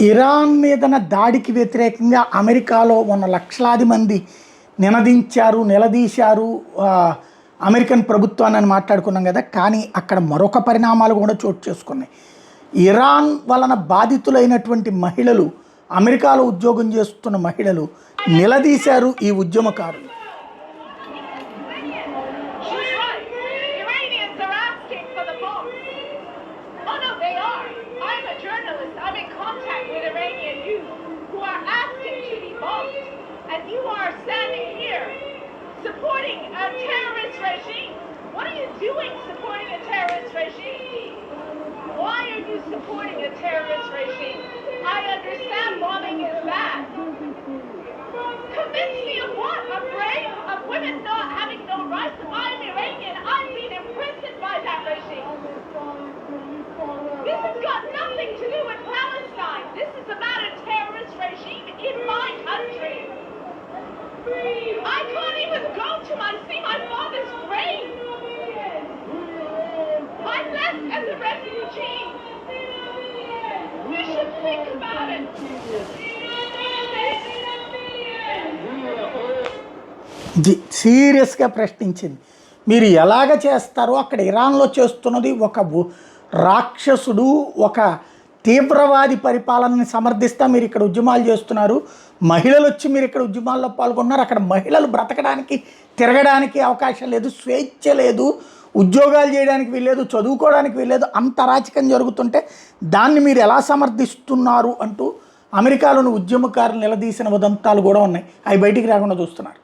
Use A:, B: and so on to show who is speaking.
A: Iran మీదన దాడికి వ్యతిరేకంగా అమెరికాలో ఉన్న లక్షలాది మంది నిలదీశారు అమెరికన్ ప్రభుత్వాన్ని అని మాట్లాడుకున్నాం కదా. కానీ అక్కడ మరొక పరిణామాలు కూడా చోటు చేసుకున్నాయి. ఇరాన్ వలన బాధితులైనటువంటి మహిళలు, అమెరికాలో ఉద్యోగం చేస్తున్న మహిళలు నిలదీశారు ఈ ఉద్యమకారులు.
B: And you are standing here supporting a terrorist regime. What are you doing supporting a terrorist regime? Why are you supporting a terrorist regime? I understand bombing is bad. Convince me of what? Afraid of women not having no rights? I'm Iranian. I've been imprisoned by that regime. This has got nothing to do with Palestine. This is about a terrorist regime in my country. I can't even go to see my father's grave. I'm left as a refugee. We should think about it.
A: సీరియస్గా ప్రశ్నించింది. మీరు ఎలాగ చేస్తారో అక్కడ ఇరాన్లో చేస్తున్నది ఒక రాక్షసుడు, ఒక తీవ్రవాది పరిపాలనని సమర్థిస్తా మీరు ఇక్కడ ఉద్యమాలు చేస్తున్నారు. మహిళలు వచ్చి మీరు ఇక్కడ ఉద్యమాల్లో పాల్గొన్నారు. అక్కడ మహిళలు బ్రతకడానికి, తిరగడానికి అవకాశం లేదు, స్వేచ్ఛ లేదు, ఉద్యోగాలు చేయడానికి వీల్లేదు, చదువుకోవడానికి వీల్లేదు. అంత అరాచకం జరుగుతుంటే దాన్ని మీరు ఎలా సమర్థిస్తున్నారు అంటూ అమెరికాలోని ఉద్యమకారులు నిలదీసిన ఉదంతాలు కూడా ఉన్నాయి. అవి బయటికి రాకుండా చూస్తున్నారు.